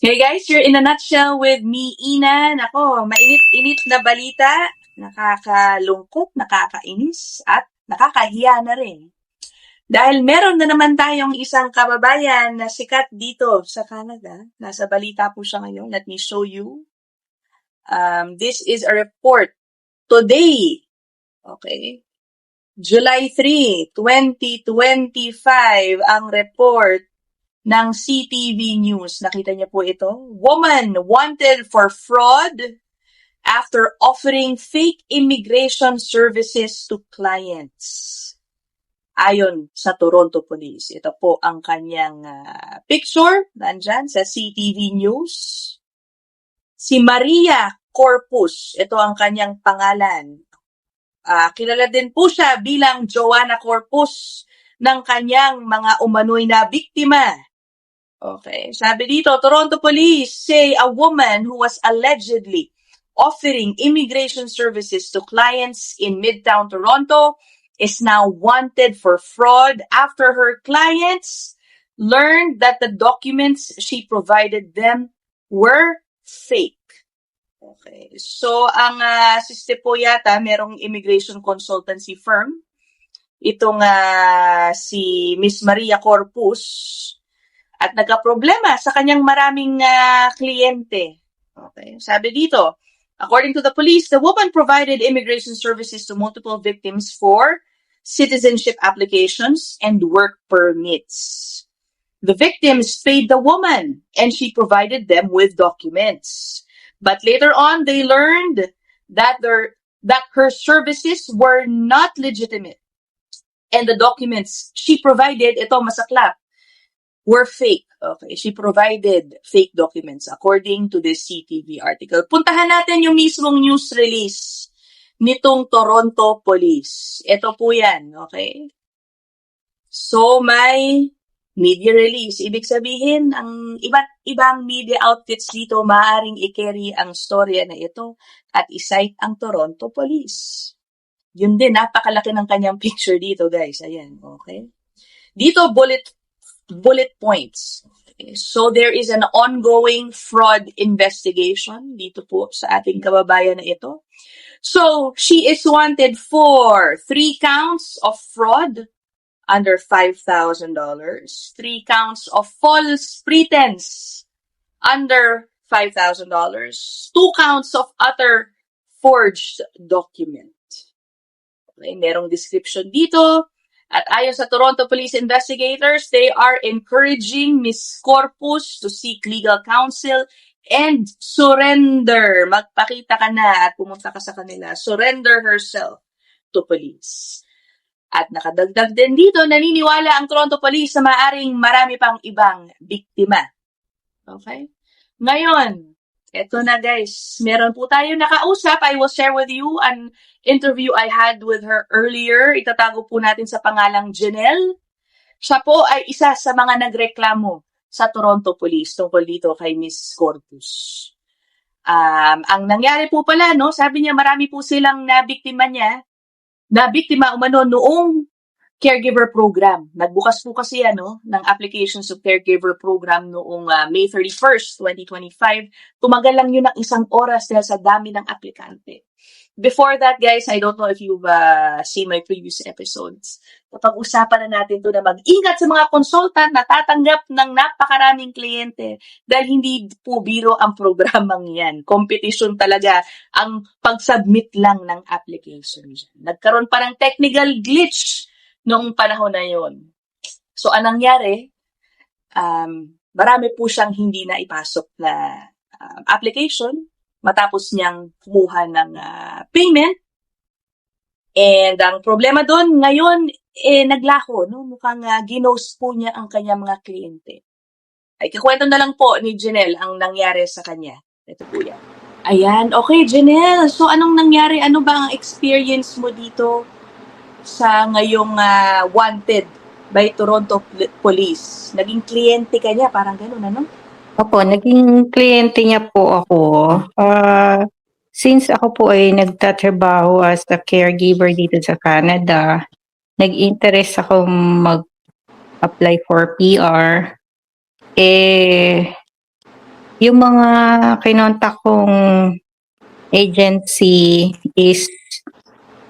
Hey guys, you're in a nutshell with me, Ina. Nako, mainit-init na balita, nakakalungkot, nakakainis, at nakakahiya na rin. Dahil meron na naman tayong isang kababayan na sikat dito sa Canada. Nasa balita po siya ngayon. Let me show you. This is a report today. Okay. July 3, 2025, ang report ng CTV News. Nakita niyo po ito? Woman wanted for fraud after offering fake immigration services to clients. Ayon sa Toronto Police. Ito po ang kanyang picture. Nandyan sa CTV News. Si Maria Corpus. Ito ang kanyang pangalan. Kilala din po siya bilang Joanna Corpus ng kanyang mga umano'y na biktima. Okay. Sabi dito, Toronto Police say a woman who was allegedly offering immigration services to clients in Midtown Toronto is now wanted for fraud after her clients learned that the documents she provided them were fake. Okay. So, ang siste po yata, merong immigration consultancy firm. Itong si Miss Maria Corpus. At nagka-problema sa kanyang maraming kliyente. Okay. Sabi dito, according to the police, the woman provided immigration services to multiple victims for citizenship applications and work permits. The victims paid the woman and she provided them with documents. But later on, they learned that her services were not legitimate. And the documents she provided, ito masaklap, were fake. Okay, she provided fake documents according to this CTV article. Puntahan natin yung mismong news release nitong Toronto Police. Ito po yan, okay? So, may media release. Ibig sabihin, ang iba't ibang media outfits dito maaaring i-carry ang storya na ito at isite ang Toronto Police. Yun din, napakalaki ng kanyang picture dito, guys. Ayan, okay? Dito, bullet points. Okay. So, there is an ongoing fraud investigation dito po sa ating kababayan na ito. So, she is wanted for 3 counts of fraud under $5,000, 3 counts of false pretense under $5,000, 2 counts of utter forged document. Okay, merong description dito. At ayon sa Toronto Police investigators, they are encouraging Ms. Corpus to seek legal counsel and surrender. Magpakita ka na at pumunta ka sa kanila. Surrender herself to police. At nakadagdag din dito, naniniwala ang Toronto Police na maaring marami pang ibang biktima. Okay? Ngayon, eto na guys, meron po tayo nakausap. I will share with you an interview I had with her earlier. Itatago po natin sa pangalang Janelle. Siya po ay isa sa mga nagreklamo sa Toronto Police tungkol dito kay Miss Corpus. Ang nangyari po pala, no, sabi niya marami po silang nabiktima umano noong caregiver program. Nagbukas po kasi ng applications of caregiver program noong May 31st, 2025. Tumagal lang yun ng 1 oras dahil sa dami ng aplikante. Before that, guys, I don't know if you've seen my previous episodes. Pag-usapan na natin to na mag-ingat sa mga consultant na tatanggap ng napakaraming kliyente dahil hindi po biro ang programang yan. Competition talaga ang pag-submit lang ng applications. Nagkaroon pa ng technical glitch noong panahon na yon. So, anong nangyari? Marami po siyang hindi na ipasok na application matapos niyang kumuha ng payment. And ang problema doon, ngayon, naglaho. No? Mukhang ginost po niya ang kanyang mga kliyente. Ay, kikwento na lang po ni Janelle ang nangyari sa kanya. Ito po yan. Ayan, okay, Janelle. So, anong nangyari? Ano ba ang experience mo dito sa ngayong wanted by Toronto Police? Naging kliyente ka niya, parang gano'n, ano? Opo, naging kliyente niya po ako. Since ako po ay nagtatrabaho as a caregiver dito sa Canada, nag-interest ako mag-apply for PR. yung mga kinontak kong agency is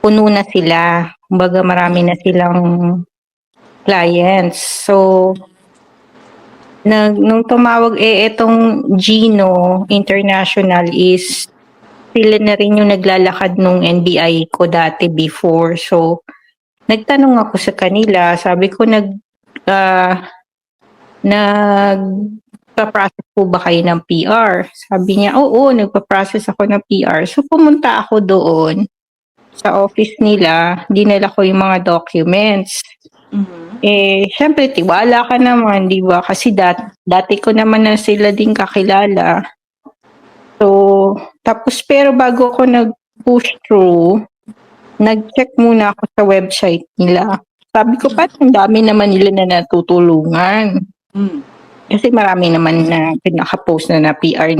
puno na sila. Kumbaga marami na silang clients. So, nung tumawag itong Gino International is sila na rin yung naglalakad nung NBI ko dati before. So, nagtanong ako sa kanila, sabi ko nagpa-process po ba kayo ng PR? Sabi niya, oo, nagpa-process ako ng PR. So, pumunta ako doon sa office nila, dinala ko yung mga documents. Syempre, tiwala ka naman, di ba? Kasi dati ko naman na sila din kakilala. So, tapos pero bago ako nag-push through, nag-check muna ako sa website nila. Sabi ko, parang ang dami naman nila na natutulungan. Kasi marami naman na pinaka-post na PR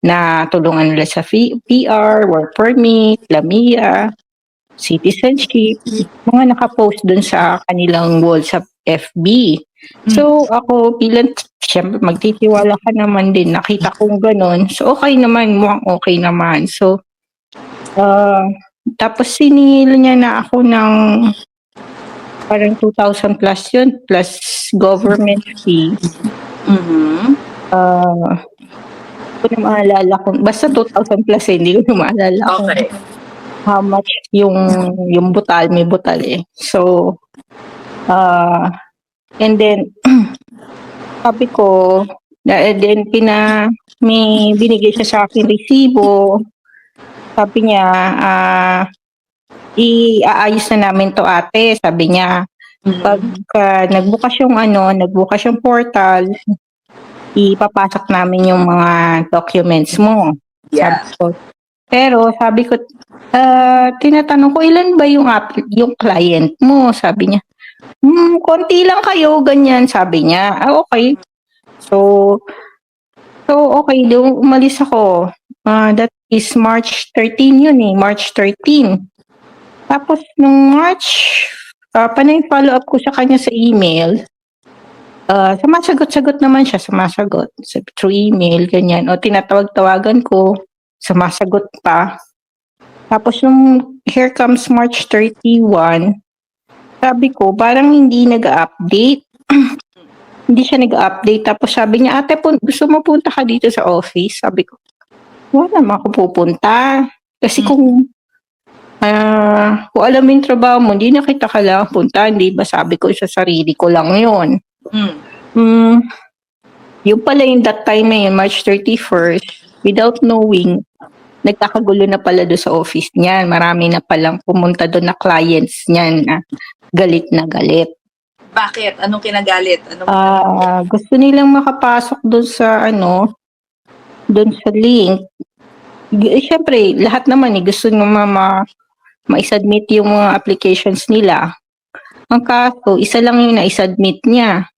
na tulungan nila sa PR, work permit, LAMIA, citizenship, mga nakapost dun sa kanilang wall sa FB. So ako bilang, syempre magtitiwala ka naman din, nakita kong ganon. So okay naman, mukhang okay naman. So, tapos siningil niya na ako ng parang 2,000 plus yun, plus government fee. Hindi ko na maalala kung, basta 2,000 plus hindi ko na maalala kung how much yung butal, may butal eh. So, and then, sabi ko, then may binigay siya sa akin resibo. Sabi niya, iaayos na namin to ate. Sabi niya, pag nagbukas yung portal, ipapasok namin yung mga documents mo. Yeah. Sabi ko, tinatanong ko, ilan ba yung client mo? Sabi niya, konti lang kayo, ganyan. Sabi niya, okay. So okay, umalis ako. That is March 13 yun eh, March 13. Tapos nung March, panay follow up ko sa kanya sa email. Sumasagot naman siya, through email, ganyan. O tinatawag-tawagan ko, sumasagot pa. Tapos nung here comes March 31, sabi ko, parang hindi nag-update. Hindi siya nag-update. Tapos sabi niya, ate, gusto mo punta ka dito sa office? Sabi ko, wala naman ako pupunta. Kasi kung alam mo yung trabaho mo, hindi na kita kailangan punta. Hindi ba sabi ko sa sarili ko lang yun. Yung pala yung that time na yun, March 31st, without knowing, nagkakagulo na pala doon sa office niyan. Marami na palang pumunta doon na clients niyan na galit na galit. Bakit? Anong kinagalit? Gusto nilang makapasok doon sa doon sa link. Siyempre, lahat naman gusto nyo ma-submit yung mga applications nila. Ang kaso, isa lang yung na-submit niya.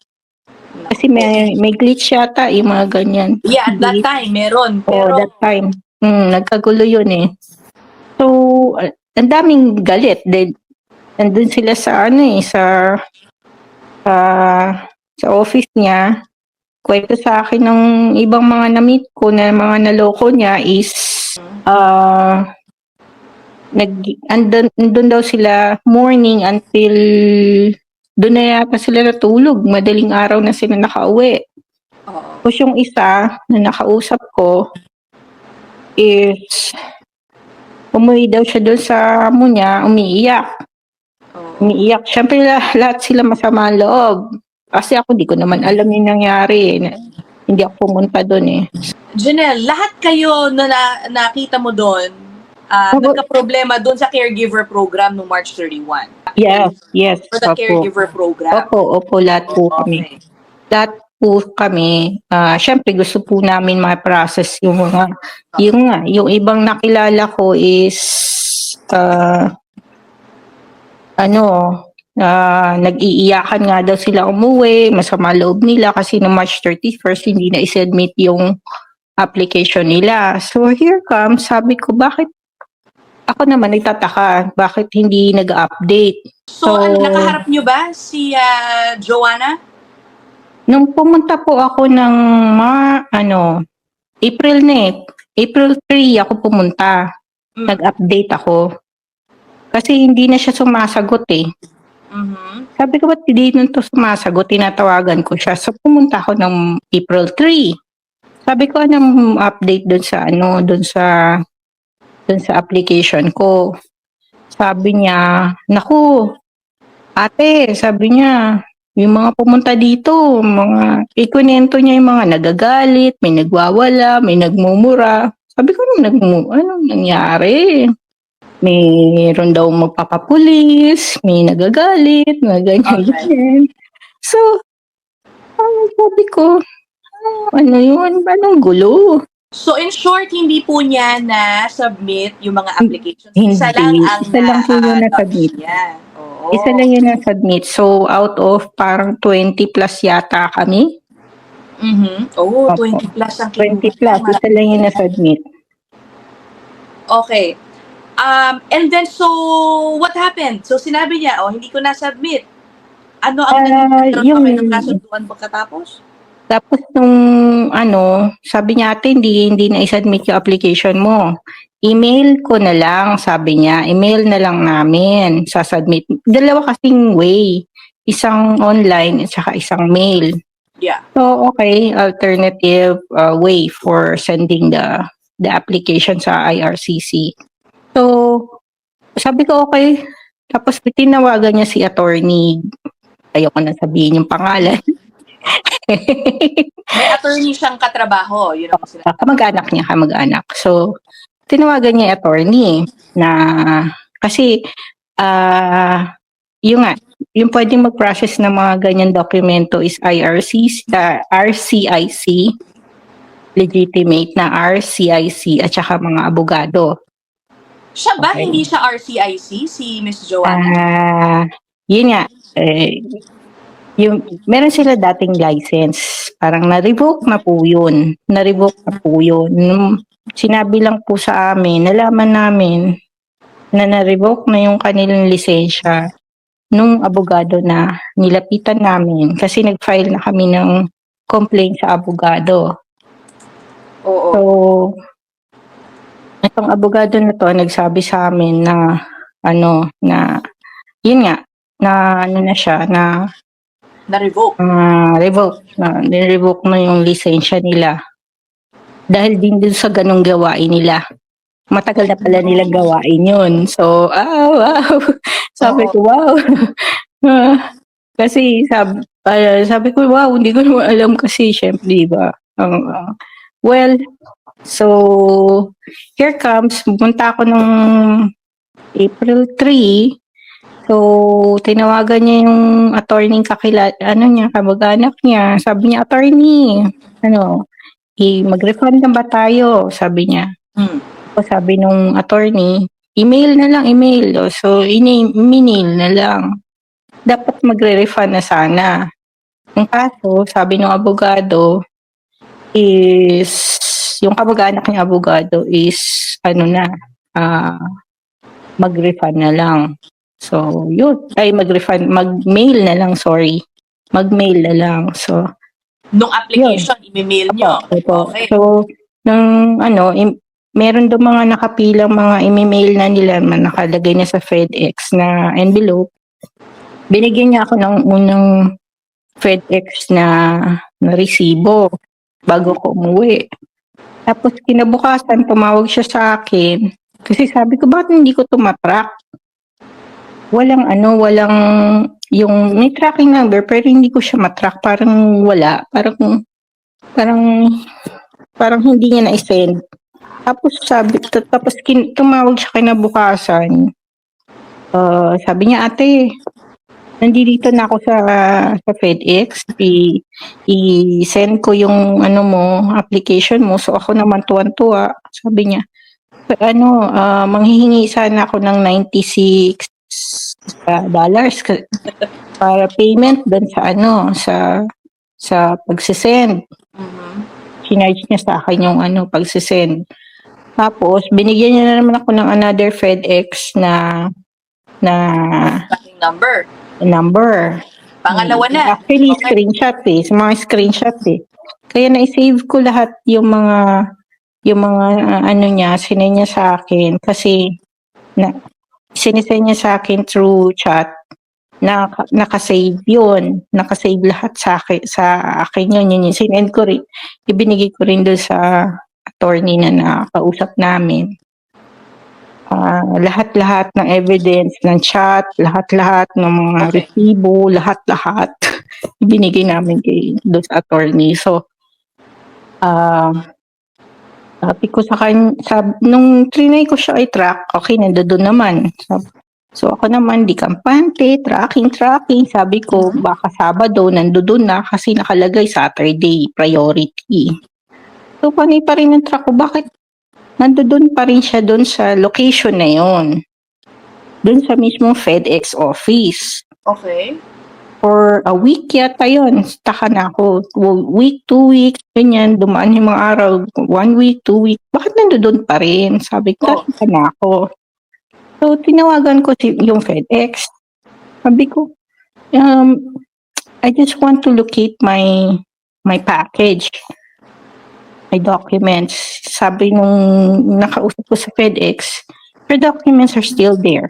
Kasi may glitch yata, yung mga ganyan. Yeah, at that time, meron. Pero, that time. Nagkagulo yun eh. So, ang daming galit. Nandun sila sa sa office niya. Kwento sa akin ng ibang mga na-meet ko na mga naloko niya is andun daw sila morning until doon na yata sila natulog. Madaling araw na sila nakauwi. Tapos yung isa na nakausap ko is umuwi daw siya doon sa amo niya, umiiyak. Siyempre lahat sila masama ang loob. Kasi ako di ko naman alam yung nangyari. Hindi ako pumunta doon eh. Janelle, lahat kayo na nakita mo doon, nagka-problema doon sa caregiver program noong March 31. Yes. For the caregiver program. Opo, lahat po kami. Lahat po kami. Siyempre gusto po namin ma-process yung mga, yung ibang nakilala ko is, nag-iiyakan nga daw sila umuwi, masama loob nila kasi no March 31st hindi na i-submit yung application nila. So here comes, sabi ko, bakit ako naman nagtataka, bakit hindi nag-update? So nakaharap nyo ba si Joanna? Nung pumunta po ako ng April na eh. April 3 ako pumunta. Nag-update ako. Kasi hindi na siya sumasagot eh. Sabi ko, ba't hindi nun to sumasagot? Tinatawagan ko siya. So, pumunta ako ng April 3. Sabi ko, anong update dun sa application ko? Sabi niya, naku, ate, sabi niya, yung mga pumunta dito, ikunento niya yung mga nagagalit, may nagwawala, may nagmumura. Sabi ko, anong nangyari? Mayroon daw magpapapulis, may nagagalit, mga ganyan. So, sabi ko, ano yun? Anong gulo? So, in short, hindi po niya na-submit yung mga applications. Hindi. Isa lang ang Isa lang po yung na-submit. Oo. Isa lang yung na-submit. So, out of parang 20 plus yata kami. Oh, Opo. 20 plus ang 20 plus. Isa lang yung na-submit. Okay. And then, so, what happened? So, sinabi niya, hindi ko na-submit. Ano ang nagkaroon ng kasunduan pagkatapos? Tapos sabi niya, ate, hindi na i-submit yung application mo. Email ko na lang, sabi niya. Email na lang namin, sasubmit. Dalawa kasing way. Isang online at saka isang mail. Yeah. So, okay, alternative way for sending the application sa IRCC. So, sabi ko, okay. Tapos tinawagan niya si attorney. Ayoko na sabihin yung pangalan. May attorney siyang katrabaho. Yun ang sinasabi. Kamag-anak. So, tinawagan niya attorney na kasi yung pwedeng mag-process ng mga ganyan dokumento is RCIC, legitimate na RCIC at saka mga abogado. Siya ba? Okay. Hindi siya RCIC, si Miss Joanna? Yun nga. Meron sila dating license. Parang na-revoke na po yun. Sinabi lang po sa amin, nalaman namin na na-revoke na yung kanilang lisensya nung abogado na nilapitan namin kasi nag-file na kami ng complaint sa abogado. Oo. So, itong abogado na to nagsabi sa amin na yun nga, na-revoke. Na-revoke na yung lisensya nila. Dahil din sa ganong gawain nila. Matagal na pala nilang gawain yun. So, wow. Sabi ko, wow. Kasi sabi ko, wow, hindi ko naman alam kasi, syempre, diba? Well, so, here comes, pumunta ako nung April 3. So, tinawagan niya yung attorney kamag-anak niya. Sabi niya, attorney, mag-refund na ba tayo? Sabi niya. O sabi nung attorney, email na lang. So, email na lang. Dapat magre-refund na sana. Ang kaso, sabi nung abogado, is, yung kamag-anak niya abogado is, mag-refund na lang. So, yun. Mag-mail na lang, sorry. Mag-mail na lang. So, nung application, i-mail nyo. Okay. So, meron daw mga nakapilang mga i-mail na nila, nakalagay na sa FedEx na envelope. Binigyan niya ako ng unang FedEx na resibo bago ko umuwi. Tapos kinabukasan, tumawag siya sa akin. Kasi sabi ko, bakit hindi ko tumatrack? Walang may tracking number pero hindi ko siya matrack. Parang wala. Parang hindi niya na-send. Tapos tumawag siya kinabukasan. Sabi niya, ate, nandito na ako sa FedEx. I-send ko yung application mo. So ako naman tuwan-tuwa. Sabi niya, manghihingi sana ako ng $96 para payment doon sa pagsisend. Sinarge niya sa akin yung pagsisend. Tapos binigyan niya na naman ako ng another FedEx na number. Number. Pangalawa na. Actually, screenshot sa mga screenshot Kaya na-save ko lahat yung mga ano niya, sinend niya sa akin kasi sinisend niya sa akin through chat. Naka-save yun. Naka-save lahat sa akin yun. Yun yung sinend ko rin. Ibinigay ko rin doon sa attorney na nakausap namin. Lahat-lahat ng evidence ng chat, lahat-lahat ng mga resibo, lahat-lahat ibinigay namin doon sa attorney. So, sabi ko sa kanya, nung trinay ko siya i-track, okay, nandoon naman. So ako naman, di kampante, tracking. Sabi ko, baka Sabado, nandoon na kasi nakalagay Saturday, priority. So panay pa rin ang track ko, bakit nandoon pa rin siya doon sa location na yon, doon sa mismong FedEx office. Okay. For a week yata yun, taka na ako. Week, 2 weeks, ganyan, dumaan yung mga araw, 1 week, 2 weeks, bakit nandoon pa rin? Sabi ko, taka na ako. So, tinawagan ko yung FedEx. Sabi ko, I just want to locate my package, my documents. Sabi nung nakausap ko sa FedEx, your documents are still there.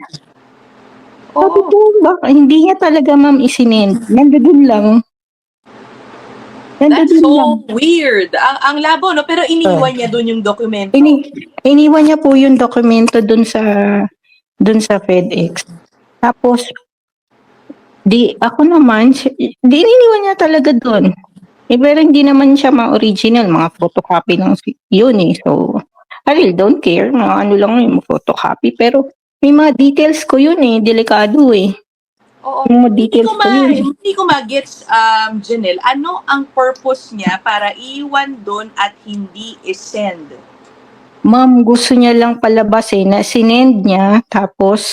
Sabi ko, hindi niya talaga ma'am isinend. Nandoon lang. That's so weird. Ang labo, no? Pero iniwan niya doon yung dokumento. Iniwan niya po yung dokumento doon sa FedEx. Tapos, ako naman, iniwan niya talaga doon. Pero hindi naman siya original, mga photocopy ng yun eh. So, I really don't care. Mga ano lang yung photocopy. Pero, may mga details ko yun eh. Delikado eh. Oo. Hindi ko magets, Janelle, ano ang purpose niya para iwan doon at hindi isend? Ma'am, gusto niya lang palabasin na sinend niya, tapos,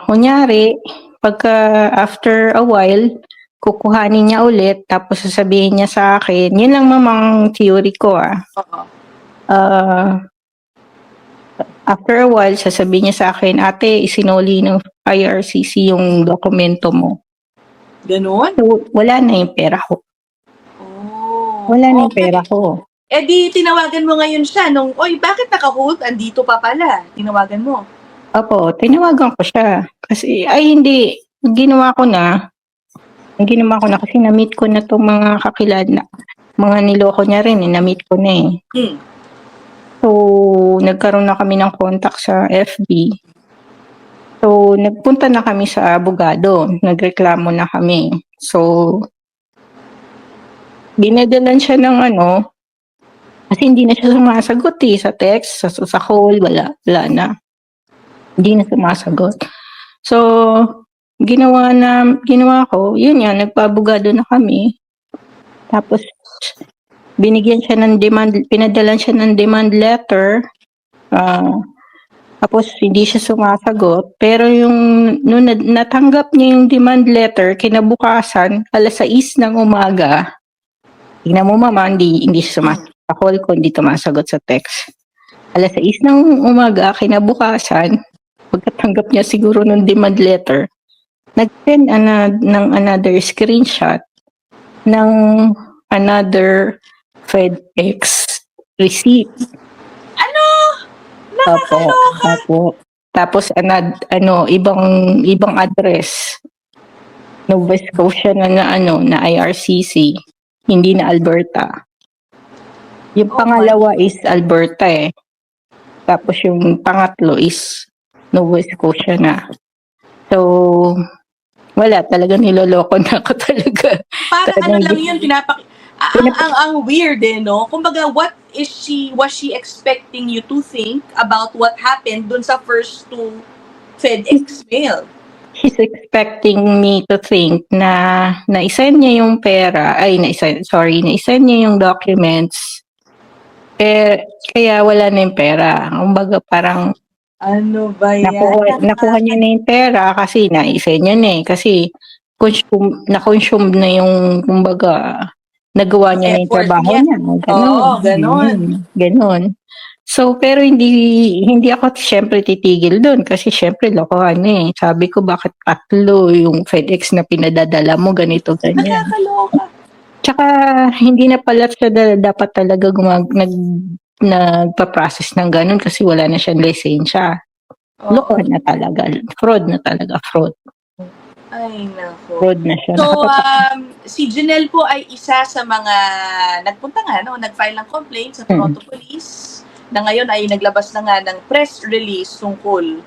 kunyari, pagka after a while, kukuhanin niya ulit, tapos sasabihin niya sa akin, yun lang ma'am ang theory ko after a while, sasabihin niya sa akin, ate, isinuli ng IRCC yung dokumento mo. Ganon? So, wala na yung pera ko. Wala na yung pera ko. Eh di, tinawagan mo ngayon siya nung, bakit naka-hold? Andito pa pala. Tinawagan mo. Opo, tinawagan ko siya. Kasi, hindi. Ginawa ko na kasi na-meet ko na itong mga kakilala. Mga niloko niya rin, na-meet ko na eh. So, nagkaroon na kami ng contact sa FB. So, nagpunta na kami sa abogado. Nagreklamo na kami. So, dinadalan siya ng kasi hindi na siya sumasagot eh. Sa text, sa call, wala na. Hindi na sumasagot. So, ginawa ko, yun yan, nagpa-abogado na kami. Tapos, pinadalan siya ng demand letter. Tapos, hindi siya sumasagot. Pero nung natanggap niya yung demand letter, kinabukasan, 6:00 ng umaga, tingnan mo mama, hindi siya sumasagot sa call ko, hindi sumasagot sa text. 6:00 ng umaga, kinabukasan, pagkatanggap niya siguro ng demand letter, nag-send ng another screenshot ng another FedEx receipt. Ano? Nakakaloka. Tapos ibang address. Nova Scotia na IRCC, hindi na Alberta. Yung pangalawa is Alberta eh. Tapos yung pangatlo is Nova Scotia na. So, wala, talaga niloloko na ako talaga. Parang lang yun, ang weird eh, no? Kumbaga, was she expecting you to think about what happened dun sa first 2 FedEx mail? She's expecting me to think na na-send niya yung pera, na-send niya yung documents, kaya wala na yung pera. Kumbaga parang, ano ba yan? Nakuha niya na yung pera kasi na-send niya na eh. Kasi na-consume na yung, kumbaga, nagawa niya na yung trabaho niya. Ganon. So, pero hindi ako syempre titigil doon kasi syempre lokohan eh. Sabi ko, bakit 3 yung FedEx na pinadadala mo, ganito, ganyan. Nakakaloka. Tsaka hindi na pala siya dapat talaga nagpa-process ng ganun kasi wala na siyang lisensya. Loko na talaga. Fraud na talaga. Fraud. Ay, nako. Fraud na siya. So, si Janelle po ay isa sa mga nagpunta nga, nag-file ng complaint sa Toronto Police na ngayon ay naglabas na nga ng press release tungkol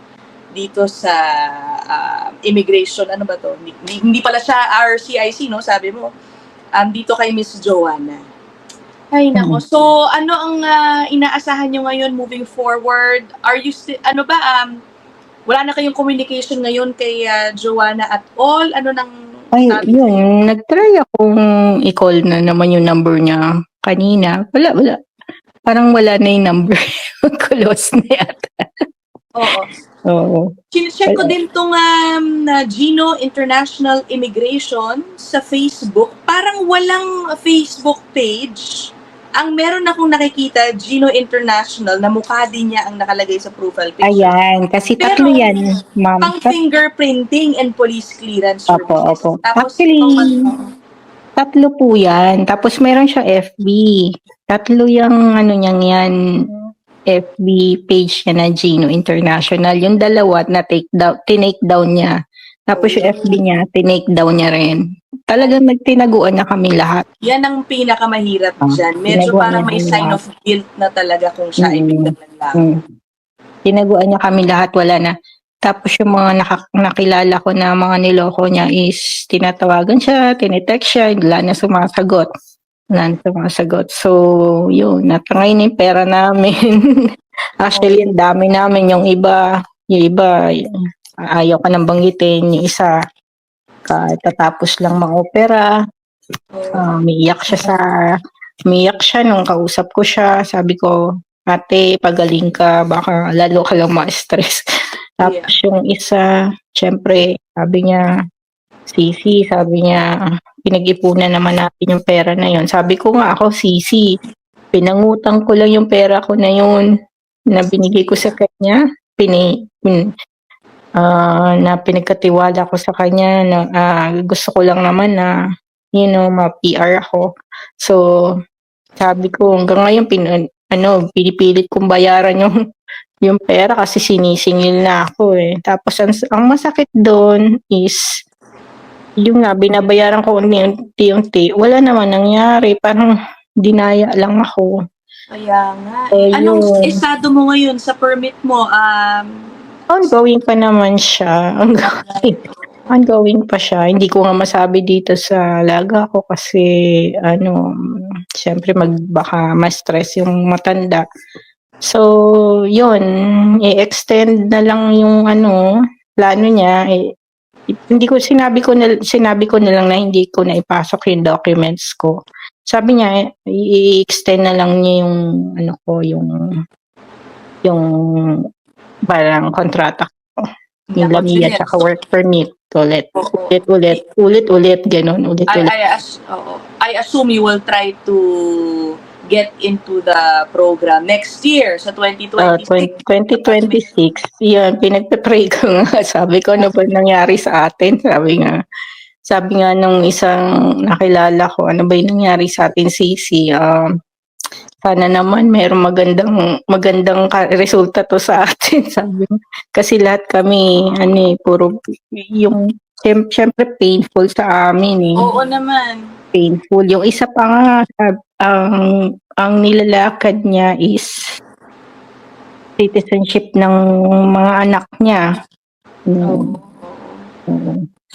dito sa immigration. Ano ba to? Hindi pala siya RCIC, no? Sabi mo. Dito kay Miss Joanna. Ay, nako. So, ano ang inaasahan nyo ngayon moving forward? Are you ano ba, wala na kayong communication ngayon kay Joanna at all? Ano nang sabi yun, nag-try akong i-call na naman yung number niya kanina. Wala. Parang wala na yung number. Close na yata. Oo. Chinecheck ko din tong Gino International Immigration sa Facebook. Parang walang Facebook page. Ang meron akong nakikita, Gino International, na mukha din niya ang nakalagay sa profile picture. Ayan, kasi tatlo yan, ma'am. Pang fingerprinting and police clearance services. Opo. Tapos, actually, tatlo po yan. Tapos meron siya FB. Tatlo yung ano niyang yan, FB page niya na Gino International. Yung dalawa na tinake down niya. Tapos yung FB niya, tinake down niya rin. Talagang nagtinaguan na kami lahat. Yan ang pinakamahirap dyan. Medyo parang may sign of guilt na talaga kung siya ay biglang naglaho. Tinaguan niya kami lahat, wala na. Tapos yung mga nakilala ko na mga niloko niya is tinatawagan siya, tinetext siya, wala na sumasagot. So, yun, natangay yung pera namin. Actually, ang dami namin. Yung iba, ayaw ka nang banggitin. Yung isa, tatapos lang ma-opera. Umiiyak siya nung kausap ko siya. Sabi ko, ate, pagaling ka, baka lalo ka lang ma-stress. Tapos yung isa, syempre, sabi niya, Sisi, pinag-ipunan naman natin yung pera na yun. Sabi ko nga ako, Sisi, pinangutang ko lang yung pera ko na yun na binigay ko sa kanya. Na pinagkatiwala ko sa kanya na gusto ko lang naman na ma-PR ako. So, sabi ko hanggang ngayon pinipilit kong bayaran yung pera kasi sinisingil na ako eh. Tapos ang masakit doon is yung nga binabayaran ko unti-unti, wala naman nangyari, parang dinaya lang ako. Kaya nga. Anong estado mo ngayon sa permit mo? Ongoing pa naman siya. Ongoing pa siya. Hindi ko nga masabi dito sa laga ko kasi syempre baka ma-stress yung matanda. So, yun, i-extend na lang yung plano niya. Hindi ko sinabi ko na lang na hindi ko na ipasok yung documents ko. Sabi niya, i-extend na lang niya yung parang kontrata ko. Yung Lamia at work permit. Ulit, ganun. I assume you will try to get into the program next year sa 2026. 2026. Yan, pinagpe-pray ko nga. Sabi ko, ano ba nangyari sa atin? Sabi nga nung isang nakilala ko, ano ba yung nangyari sa atin, Sisi? Sana naman mayroong magandang resulta to sa atin. Sabi ko. Kasi lahat kami, puro yung syempre painful sa amin eh. Oo naman. Painful. Yung isa pa nga, ang nilalakad niya is citizenship ng mga anak niya.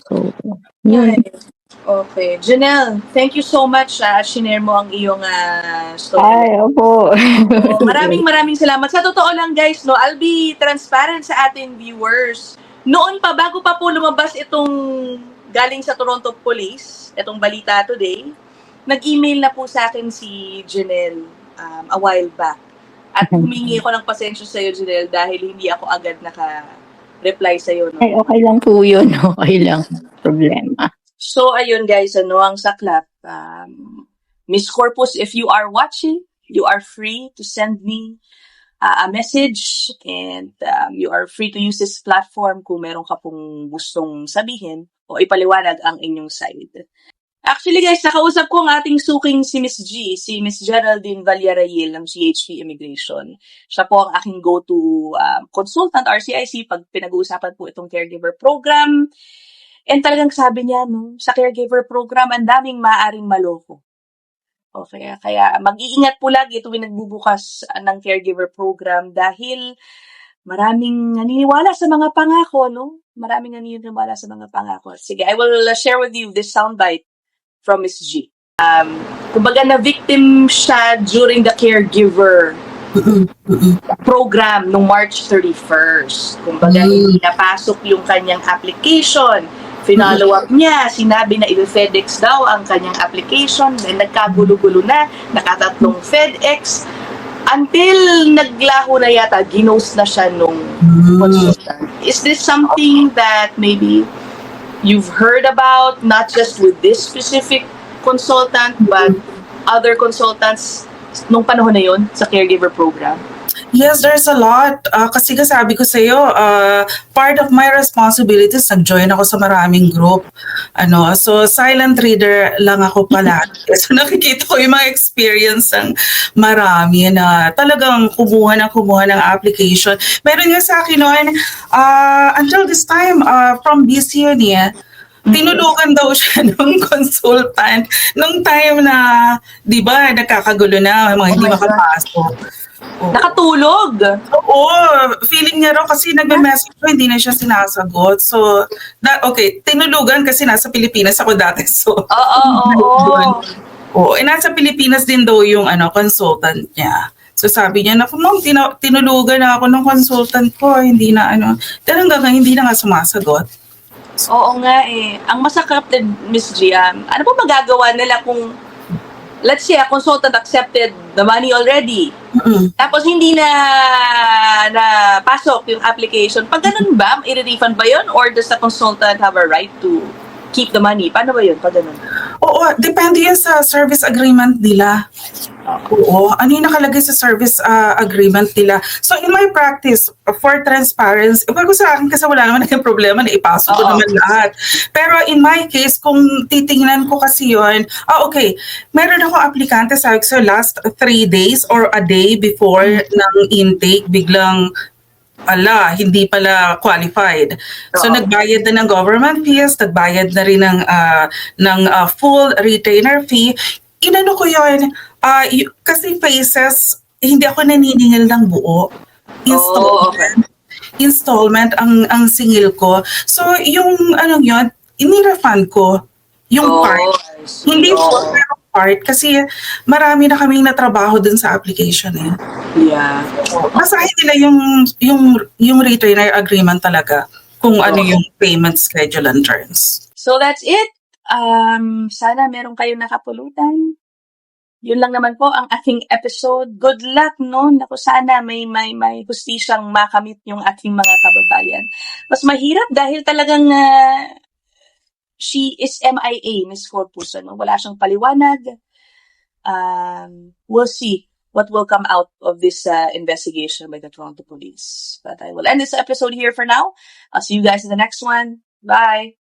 So, yun. Okay. Janelle, thank you so much. Shinare mo ang iyong story. Ay, opo. Maraming salamat. Sa totoo lang guys, I'll be transparent sa ating viewers. Noon pa, bago pa po lumabas itong galing sa Toronto Police, itong balita today, nag-email na po sa akin si Janelle a while back. At humingi ako ng pasensya sa'yo, Janelle, dahil hindi ako agad naka-reply sa'yo. No? Ay, okay lang po yun. Okay lang. Problema. So, ayun guys, ang saklap. Miss Corpus, if you are watching, you are free to send me a message and you are free to use this platform kung meron ka pong gustong sabihin o ipaliwanag ang inyong side. Actually guys, nakausap ko ang ating suking si Miss G, si Miss Geraldine Vallarayil ng CHP Immigration. Siya po ang aking go-to consultant RCIC pag pinag-uusapan po itong caregiver program. And talagang sabi niya, no, sa caregiver program, ang daming maaaring maloko. Okay, kaya mag-iingat po lagi tuwing nagbubukas ng caregiver program dahil maraming naniniwala sa mga pangako, no? Maraming naniniwala sa mga pangako. Sige, I will share with you this soundbite from Miss G. Kumbaga na-victim siya during the caregiver program noong March 31st. Kumbaga hindi napasok yung kanyang application. Finollow up niya, sinabi na i-FedEx daw ang kanyang application, then nagkagulo-gulo na, nakatatlong FedEx, until naglaho na yata, ginost na siya nung consultant. Is this something that maybe you've heard about, not just with this specific consultant, but other consultants nung panahon na yun sa caregiver program? Yes, there's a lot. Kasi sabi ko sa iyo, part of my responsibilities, nag-join ako sa maraming group. So silent reader lang ako pala. So nakikita ko yung mga experience ng marami na talagang kumuha ng application. Meron nga sa akin noon, until this time, from BC yun tinulungan daw siya ng consultant nung time na, di ba, nakakagulo na, mga hindi makapasok. Nakatulog? Oo, feeling niya raw kasi nagme-message ko, hindi na siya sinasagot. So, okay, tinulugan kasi nasa Pilipinas ako dati. So, Oo, nasa Pilipinas din daw yung consultant niya. So sabi niya, naku ma'am, tinulugan na ako ng consultant ko, hindi na talagang hindi na nga sumasagot. Oo nga eh. Ang masakap din, Miss G, ano po magagawa nila kung, let's say, a consultant accepted the money already, tapos hindi na pasok yung application. Pag ganun ba, i-refund ba yun? Or does the consultant have a right to keep the money? Paano ba yun pag ganun? Oo, depende yan sa service agreement nila. Oo, ano yung nakalagay sa service agreement nila. So in my practice, for transparency, ko sa akin kasi wala naman naging problema na ipasok ko naman lahat. Pero in my case, kung titingnan ko kasi yun, okay, meron ako aplikante, sabi ko, so last 3 days or a day before ng intake, biglang hindi pala qualified. So nagbayad na ng government fees, nagbayad na rin ng full retainer fee. Inano ko yun, kasi phases, hindi ako naniningil ng buo. Installment ang singil ko. So yung yun, inirefund ko yung part. Hindi full, pero part kasi marami na kaming natrabaho dun sa application Yeah. Basahin nila yung retainer agreement talaga kung ano yung payment schedule and terms. So that's it. Sana meron kayong nakapulutan. Yun lang naman po ang ating episode. Good luck, no? Naku, sana may hustisyang makamit yung ating mga kababayan. Mas mahirap dahil talagang she is MIA, Miss Corpus. Wala siyang paliwanag. We'll see what will come out of this investigation by the Toronto Police. But I will end this episode here for now. I'll see you guys in the next one. Bye!